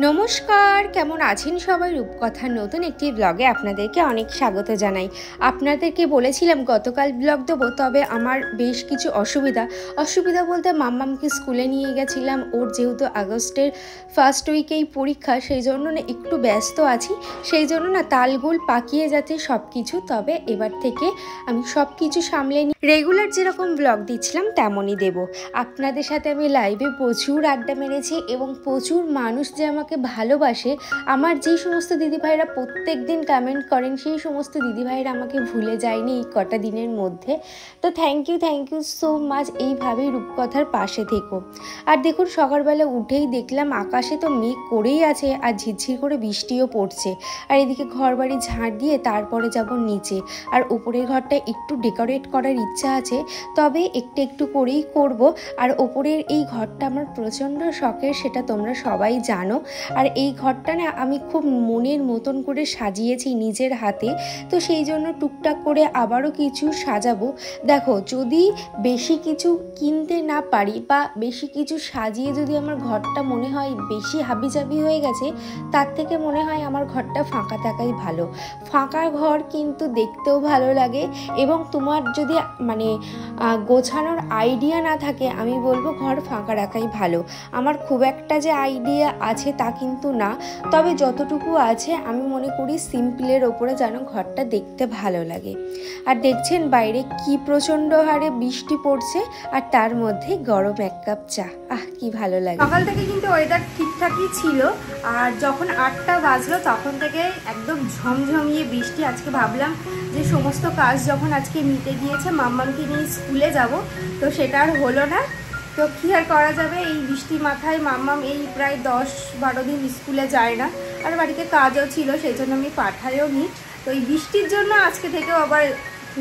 নমস্কার, কেমন আছেন সবাই? রূপকথার নতুন একটি ব্লগে আপনাদেরকে অনেক স্বাগত জানাই। আপনাদেরকে বলেছিলাম গতকাল ব্লগ দেবো, তবে আমার বেশ কিছু অসুবিধা বলতে মাম্মামকে স্কুলে নিয়ে গেছিলাম। ওর যেহেতু আগস্টের ফার্স্ট উইকেই পরীক্ষা, সেই জন্য না একটু ব্যস্ত আছি। সেই জন্য না তালগোল পাকিয়ে যাচ্ছে সব কিছু। তবে এবার থেকে আমি সব কিছু সামলে নিই, রেগুলার যেরকম ব্লগ দিচ্ছিলাম তেমনই দেব। আপনাদের সাথে আমি লাইভে প্রচুর আড্ডা মেরেছি এবং প্রচুর মানুষ যে আমাকে ভালোবাসে, আমার যেই সমস্ত দিদিভাইরা প্রত্যেক দিন কমেন্ট করেন, সেই সমস্ত দিদিভাইরা আমাকে ভুলে যায়নি এই কটা দিনের মধ্যে। তো থ্যাংক ইউ সো মাচ। এইভাবেই রূপকথার পাশে থেকো। আর দেখুন, সকালবেলা উঠেই দেখলাম আকাশে তো মেঘ করেই আছে আর ঝিরঝির করে বৃষ্টিও পড়ছে। আর এদিকে ঘর বাড়ি ঝাড় দিয়ে তারপরে যাব নিচে। আর উপরের ঘরটা একটু ডেকোরেট করার ইচ্ছা আছে, তবে একটু করেই করব। আর ওপরের এই ঘরটা আমার প্রচণ্ড শখের, সেটা তোমরা সবাই জানো। আর এই ঘরটা না আমি খুব মনের মতন করে সাজিয়েছি নিজের হাতে। তো সেই জন্য টুকটাক করে আবারও কিছু সাজাবো। দেখো, যদি বেশি কিছু কিনতে না পারি বা বেশি কিছু সাজিয়ে যদি আমার ঘরটা মনে হয় বেশি হাবিজাবি হয়ে গেছে, তার থেকে মনে হয় আমার ঘরটা ফাঁকা থাকাই ভালো। ফাঁকা ঘর কিন্তু দেখতেও ভালো লাগে, এবং তোমার যদি গোছানোর আইডিয়া না থাকে, আমি বলবো ঘর ফাঁকা রাখাই ভালো। আমার খুব একটা যে আইডিয়া আছে তা কিন্তু না, তবে যতটুকু আছে আমি মনে করি সিম্পলের ওপরে যেন ঘরটা দেখতে ভালো লাগে। আর দেখছেন বাইরে কি প্রচণ্ড হারে বৃষ্টি পড়ছে, আর তার মধ্যে গরম এক কাপ চা, কি ভালো লাগে। সকাল থেকে কিন্তু ওয়েদার ঠিকঠাকই ছিল, আর যখন 8টা বাজলো তখন থেকে একদম ঝমঝমিয়ে বৃষ্টি। আজকে ভাবলাম যে সমস্ত কাজ যখন আজকে মিটে গিয়েছে, মাম্মামকে নিয়ে স্কুলে যাব, তো সেটা আর হলো না। তো কী আর করা যাবে, এই বৃষ্টি মাথায় মাম্মাম এই প্রায় 10-12 দিন স্কুলে যায় না, আর বাড়িতে কাজও ছিল, সেই জন্য আমি পাঠাইও নি। তো এই বৃষ্টির জন্য আজকে থেকেও আবার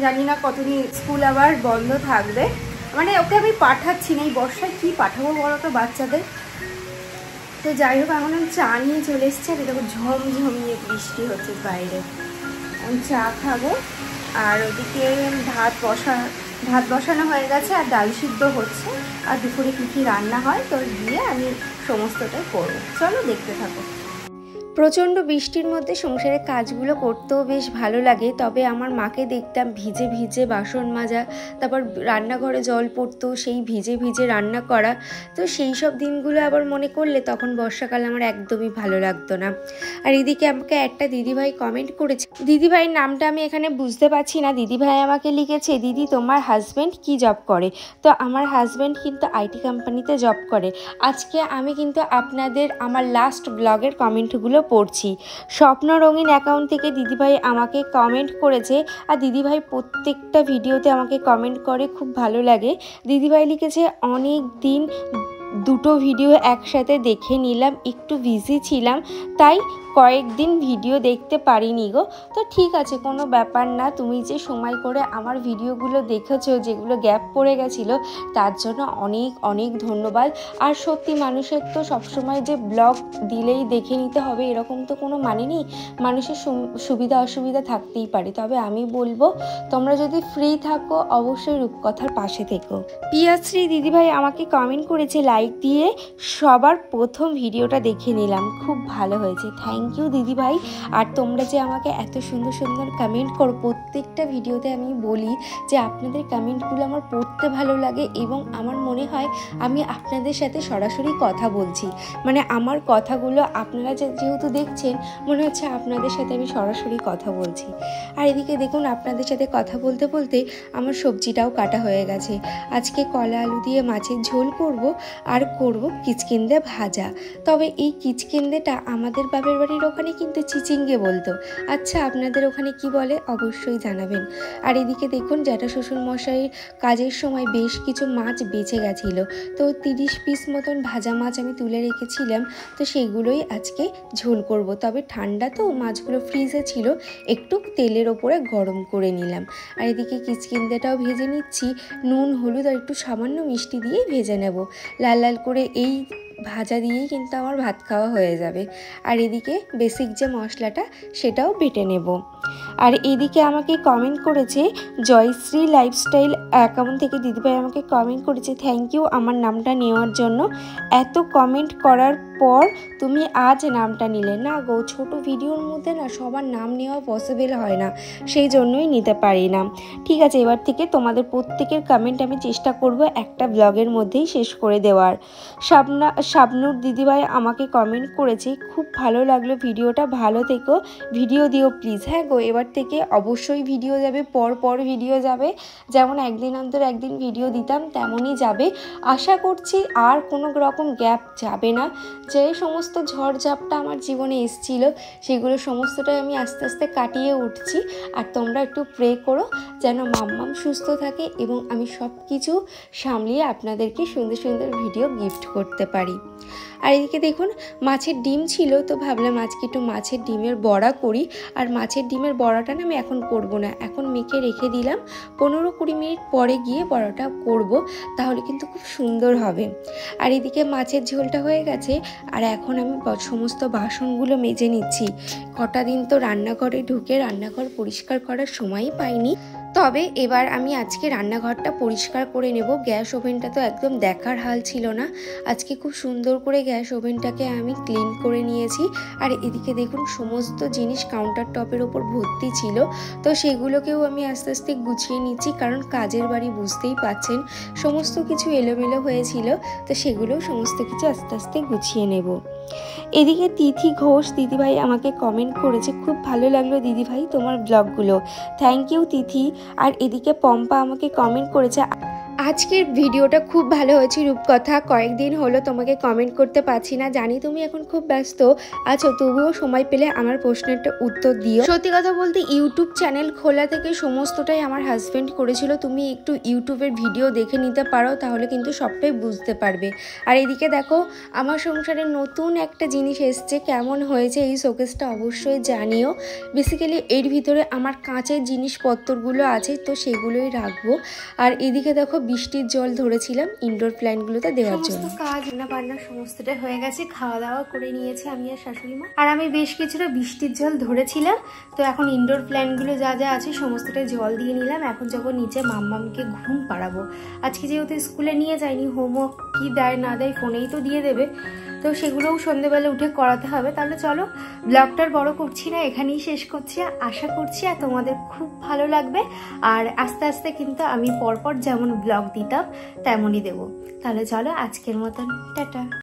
জানি না কতদিন স্কুল আবার বন্ধ থাকবে। ওকে আমি পাঠাচ্ছি না, এই বর্ষায় কী পাঠাবো বলো তো বাচ্চাদের। তো যাই হোক, এখন আমি চা নিয়ে চলে এসেছি। আর দেখো ঝমঝমিয়ে বৃষ্টি হচ্ছে বাইরে। আমি চা খাবো, আর ওদিকে ভাত বসানো হয়ে গেছে, আর ডাল সিদ্ধ হচ্ছে। আর দুপুরে কী রান্না হয় তো গিয়ে আমি সমস্তটাই করবো। চলো দেখতে থাকো। প্রচণ্ড বৃষ্টির মধ্যে সংসারের কাজগুলো করতেও বেশ ভালো লাগে। তবে আমার মাকে দেখতাম ভিজে ভিজে বাসন মাজা, তারপর রান্নাঘরে জল পড়তো, সেই ভিজে ভিজে রান্না করা। তো সেই সব দিনগুলো আবার মনে করলে তখন বর্ষাকাল আমার একদমই ভালো লাগতো না। আর এদিকে আমাকে একটা দিদিভাই কমেন্ট করেছে, দিদিভাইয়ের নামটা আমি এখানে বুঝতে পারছি না। দিদিভাই আমাকে লিখেছে, দিদি তোমার হাজব্যান্ড কি জব করে? তো আমার হাজব্যান্ড কিন্তু আইটি কোম্পানিতে জব করে। আজকে আমি কিন্তু আপনাদের আমার লাস্ট ব্লগের কমেন্টগুলো পড়ছি। স্বপ্ন রঙিন অ্যাকাউন্ট থেকে দিদিভাই আমাকে কমেন্ট করেছে, আর দিদিভাই প্রত্যেকটা ভিডিওতে আমাকে কমেন্ট করে, খুব ভালো লাগে। দিদিভাই লিখেছে, অনেক দিন দুটো ভিডিও একসাথে দেখে নিলাম, একটু বিজি ছিলাম তাই কয়েকদিন ভিডিও দেখতে পারিনি গো। তো ঠিক আছে, কোনো ব্যাপার না। তুমি যে সময় করে আমার ভিডিওগুলো দেখেছো, যেগুলো গ্যাপ পড়ে গেছিলো, তার জন্য অনেক অনেক ধন্যবাদ। আর সত্যি, মানুষের তো সবসময় যে ব্লগ দিলেই দেখে নিতে হবে এরকম তো কোনো মানে নেই। মানুষের সুবিধা অসুবিধা থাকতেই পারে। তবে আমি বলবো, তোমরা যদি ফ্রি থাকো অবশ্যই রূপকথার পাশে থেকো। পিয়াশ্রী দিদিভাই আমাকে কমেন্ট করেছে, লাইক দিয়ে সবার প্রথম ভিডিওটা দেখে নিলাম, খুব ভালো হয়েছে। থ্যাংক ইউ দিদিভাই। আর তোমরা যে আমাকে এত সুন্দর সুন্দর কমেন্ট করো, প্রত্যেকটা ভিডিওতে আমি বলি যে আপনাদের কমেন্টগুলো আমার পড়তে ভালো লাগে, এবং আমার মনে হয় আমি আপনাদের সাথে সরাসরি কথা বলছি। আমার কথাগুলো আপনারা যেহেতু দেখছেন, মনে হচ্ছে আপনাদের সাথে আমি সরাসরি কথা বলছি। আর এদিকে দেখুন, আপনাদের সাথে কথা বলতে বলতে আমার সবজিটাও কাটা হয়ে গেছে। আজকে কলা আলু দিয়ে মাছের ঝোল করব, আর করব কিচকিন্দে ভাজা। তবে এই কিচকিন্দেটা আমাদের বাপের বাড়ির ওখানে কিন্তু চিচিঙ্গে বলতো। আচ্ছা, আপনাদের ওখানে কি বলে অবশ্যই জানাবেন। আর এদিকে দেখুন, জ্যাঠা শ্বশুর মশাইয়ের কাজের সময় বেশ কিছু মাছ বেঁচে গেছিলো, তো 30 পিস মতন ভাজা মাছ আমি তুলে রেখেছিলাম, তো সেগুলোই আজকে ঝোল করব। তবে ঠান্ডা তো, মাছগুলো ফ্রিজে ছিল, একটু তেলের ওপরে গরম করে নিলাম। আর এদিকে কিচকিন্দেটাও ভেজে নিচ্ছি, নুন হলুদ আর একটু সামান্য মিষ্টি দিয়েই ভেজে নেব। লাল লাল করে এই ভাজা দিয়েই কিন্তু আমার ভাত খাওয়া হয়ে যাবে। আর এদিকে বেসিক যে মশলাটা সেটাও বেটে নেব। আর এদিকে আমাকে কমেন্ট করেছে জয়শ্রী লাইফস্টাইল অ্যাকাউন্ট থেকে দিদিভাই আমাকে কমেন্ট করেছে, থ্যাংক ইউ আমার নামটা নেওয়ার জন্য। এত কমেন্ট করার পর তুমি আজ নামটা নিলে। না গো, ছোট ভিডিওর মধ্যে না সবার নাম নেওয়া পসিবল হয় না, সেই জন্যই নিতে পারি না। ঠিক আছে, এবার থেকে তোমাদের প্রত্যেকের কমেন্ট আমি চেষ্টা করব একটা ব্লগের মধ্যেই শেষ করে দেওয়ার। শাবনুর দিদিভাই আমাকে কমেন্ট করেছে, খুব ভালো লাগলো ভিডিওটা, ভালো থেকো, ভিডিও দিও প্লিজ। হ্যাঁ গো, এবার থেকে অবশ্যই ভিডিও যাবে, পর ভিডিও যাবে। যেমন একদিন অন্তর একদিন ভিডিও দিতাম তেমনই যাবে। আশা করছি আর কোনো রকম গ্যাপ যাবে না। যে সমস্ত ঝড়ঝাপটা আমার জীবনে এসেছিল সেগুলো সমস্তটাই আমি আস্তে আস্তে কাটিয়ে উঠছি। আর তোমরা একটু প্রে করো যেন মাম্মাম সুস্থ থাকে এবং আমি সব কিছু সামলিয়ে আপনাদেরকে সুন্দর সুন্দর ভিডিও গিফট করতে পারি। আর এদিকে দেখুন মাছের ডিম ছিল, তো ভাবলাম আজকে একটু মাছের ডিমের বড়া করি। আর মাছের ডিমের বড়াটা না আমি এখন করব না, এখন মেখে রেখে দিলাম, 15-20 মিনিট পরে গিয়ে বড়াটা করব, তাহলে কিন্তু খুব সুন্দর হবে। আর এদিকে মাছের ঝোলটা হয়ে গেছে। আর এখন আমি সমস্ত বাসনগুলো মেজে নিচ্ছি। কটা দিন তো রান্নাঘরে ঢুকে রান্নাঘর পরিষ্কার করার সময়ই পাইনি। তবে এবার আমি আজকে রান্নাঘরটা পরিষ্কার করে নেব। গ্যাস ওভেনটা তো একদম দেখার হাল ছিল না, আজকে খুব সুন্দর করে গ্যাস ওভেনটাকে আমি ক্লিন করে নিয়েছি। আর এদিকে দেখুন সমস্ত জিনিস কাউন্টার টপের ওপর ভর্তি ছিল, তো সেগুলোকেও আমি আস্তে আস্তে গুছিয়ে নিচ্ছি, কারণ কাজের বাড়ি বুঝতেই পাচ্ছেন সমস্ত কিছু এলোমেলো হয়েছিল, তো সেগুলোও সমস্ত কিছু আস্তে আস্তে গুছিয়ে নেব। এদিকে তিথি ঘোষ দিদিভাই আমাকে কমেন্ট করেছে, খুব ভালো লাগলো দিদিভাই তোমার ব্লগগুলো, থ্যাংক ইউ তিথি। আর এদিকে পম্পা আমাকে কমেন্ট করেছে, আজকের ভিডিওটা খুব ভালো হয়েছে রূপকথা, কয়েকদিন হলো তোমাকে কমেন্ট করতে পারছি না, জানি তুমি এখন খুব ব্যস্ত আছো, তবুও সময় পেলে আমার প্রশ্নেরটা উত্তর দিও। সত্যি কথা বলতে ইউটিউব চ্যানেল খোলা থেকে সমস্তটাই আমার হাজব্যান্ড করেছিল, তুমি একটু ইউটিউবের ভিডিও দেখে নিতে পারো, তাহলে কিন্তু সবটাই বুঝতে পারবে। আর এদিকে দেখো আমার সংসারে নতুন একটা জিনিস এসছে, কেমন হয়েছে এই শোকেসটা অবশ্যই জানিও। বেসিক্যালি এর ভিতরে আমার কাঁচের জিনিসপত্রগুলো আছে, তো সেগুলোই রাখবো। আর এদিকে দেখো বৃষ্টির জল ধরেছিলাম ইনডোর প্ল্যান্টগুলোতে দেওয়ার জন্য। কাজ রান্না সমস্তটা হয়ে গেছে, খাওয়া দাওয়া করে নিয়েছে আমি আর শাশুড়ি মা। আর আমি বেশ কিছুটা বৃষ্টির জল ধরেছিলাম, তো এখন ইনডোর প্ল্যান্টগুলো যা যা আছে সমস্তটা জল দিয়ে নিলাম। এখন যখন নিচে মাম্মামকে ঘুম পাড়াবো, আজকে যেহেতু স্কুলে নিয়ে যায়নি, হোমওয়ার্ক কি দেয় না দেয় ফোনেই তো দিয়ে দেবে, তো সেগুলোও সন্ধ্যেবেলা উঠে করাতে হবে। তাহলে চলো ব্লগটার বড় করছি না, এখানেই শেষ করছি। আশা করছি আর তোমাদের খুব ভালো লাগবে। আর আস্তে আস্তে কিন্তু আমি পরপর যেমন ব্লগ দিতাম তেমনই দেবো। তাহলে চলো আজকের মতন টাটা।